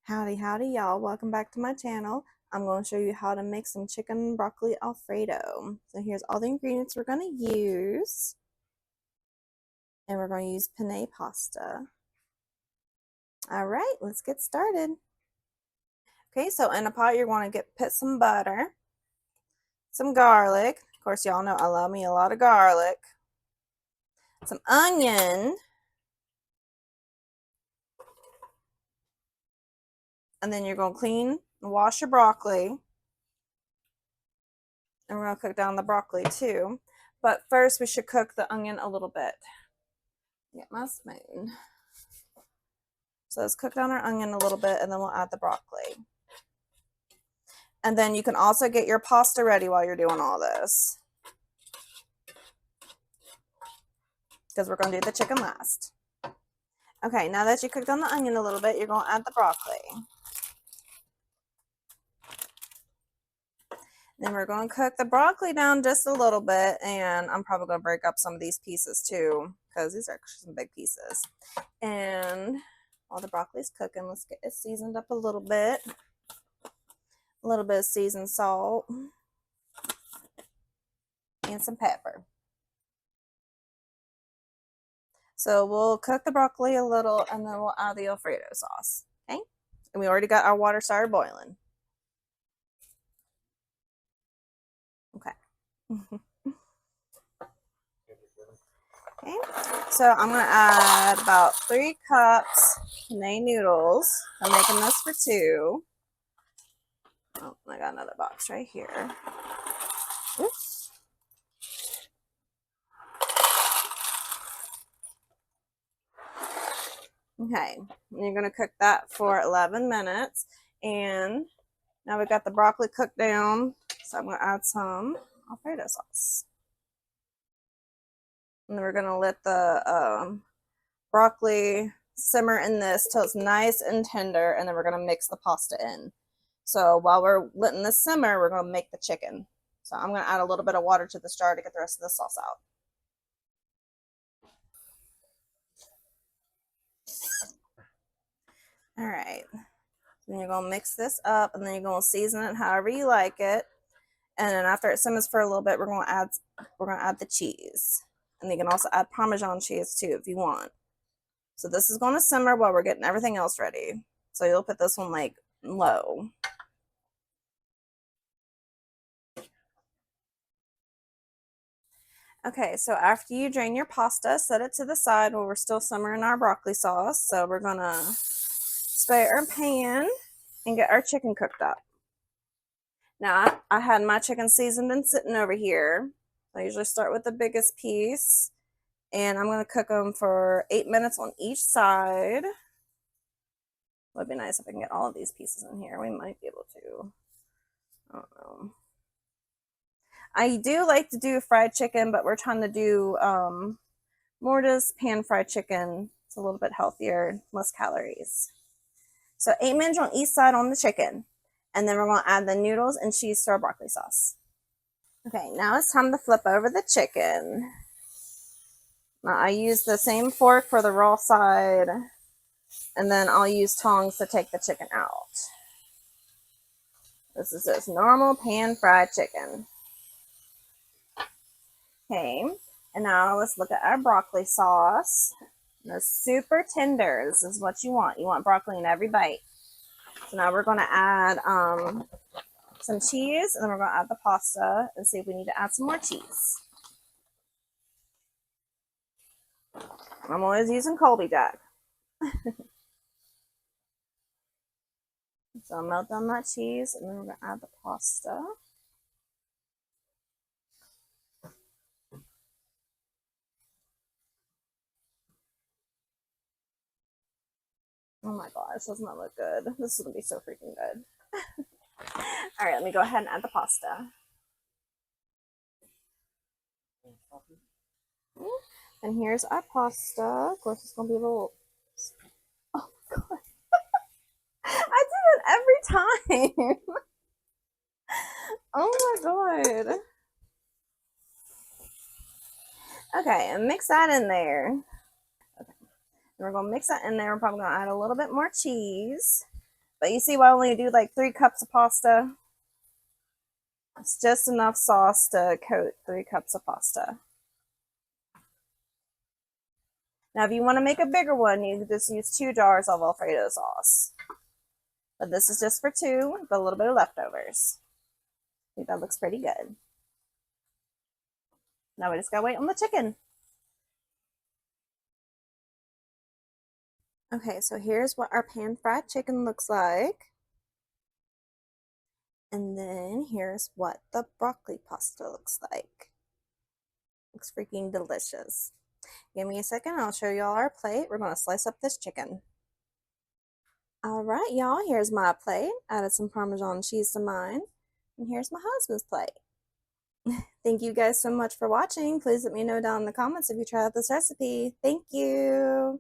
Howdy, howdy, y'all. Welcome back to my channel. I'm going to show you how to make some chicken broccoli Alfredo. So here's all the ingredients we're going to use. And we're going to use penne pasta. All right, let's get started. Okay, so in a pot, you're going to put some butter, some garlic. Of course, y'all know I love me a lot of garlic. Some onion. And then you're going to clean and wash your broccoli. And we're going to cook down the broccoli too. But first, we should cook the onion a little bit. Get my spoon. So let's cook down our onion a little bit and then we'll add the broccoli. And then you can also get your pasta ready while you're doing all this, because we're going to do the chicken last. Okay, now that you cooked down the onion a little bit, you're going to add the broccoli. Then we're going to cook the broccoli down just a little bit, and I'm probably going to break up some of these pieces too, because these are actually some big pieces. And while the broccoli's cooking, let's get it seasoned up a little bit. A little bit of seasoned salt and some pepper. So we'll cook the broccoli a little and then we'll add the Alfredo sauce. Okay? And we already got our water started boiling. Okay. Okay. So I'm going to add about 3 cups penne noodles. I'm making this for 2. Oh, I got another box right here. Oops. Okay, and you're going to cook that for 11 minutes. And now we've got the broccoli cooked down, so I'm going to add some Alfredo sauce. And then we're going to let the broccoli simmer in this till it's nice and tender, and then we're going to mix the pasta in. So while we're letting this simmer, we're going to make the chicken. So I'm going to add a little bit of water to this jar to get the rest of the sauce out. All right. Then you're going to mix this up, and then you're going to season it however you like it. And then after it simmers for a little bit, we're going to add the cheese. And you can also add Parmesan cheese too if you want. So this is going to simmer while we're getting everything else ready. So you'll put this one like low. Okay, so after you drain your pasta, set it to the side while we're still simmering our broccoli sauce. So we're going to spray our pan and get our chicken cooked up. Now, I had my chicken seasoned and sitting over here. I usually start with the biggest piece, and I'm going to cook them for 8 minutes on each side. It would be nice if I can get all of these pieces in here. We might be able to. I don't know. I do like to do fried chicken, but we're trying to do more just pan fried chicken. It's a little bit healthier, less calories. So 8 minutes on each side on the chicken. And then we're going to add the noodles and cheese to our broccoli sauce. Okay, now it's time to flip over the chicken. Now I use the same fork for the raw side, and then I'll use tongs to take the chicken out. This is just normal pan fried chicken. Okay, and now let's look at our broccoli sauce. It's super tender. This is what you want. You want broccoli in every bite. So now we're going to add some cheese, and then we're going to add the pasta and see if we need to add some more cheese. I'm always using Colby Jack. So I'll melt down that cheese, and then we're going to add the pasta. Oh my gosh, doesn't that look good? This is going to be so freaking good. All right, let me go ahead and add the pasta. And here's our pasta. Of course, it's going to be a little... Oh my god. I do it every time. Oh my god. Okay, and mix that in there. Okay. And we're going to mix that in there. We're probably going to add a little bit more cheese. But you see why I only do like 3 cups of pasta? It's just enough sauce to coat 3 cups of pasta. Now, if you want to make a bigger one, you can just use 2 jars of Alfredo sauce. But this is just for 2 with a little bit of leftovers. I think that looks pretty good. Now we just gotta wait on the chicken. Okay, so here's what our pan-fried chicken looks like. And then here's what the broccoli pasta looks like. Looks freaking delicious. Give me a second, I'll show y'all our plate. We're gonna slice up this chicken. All right, y'all, here's my plate. Added some Parmesan cheese to mine. And here's my husband's plate. Thank you guys so much for watching. Please let me know down in the comments if you try out this recipe. Thank you.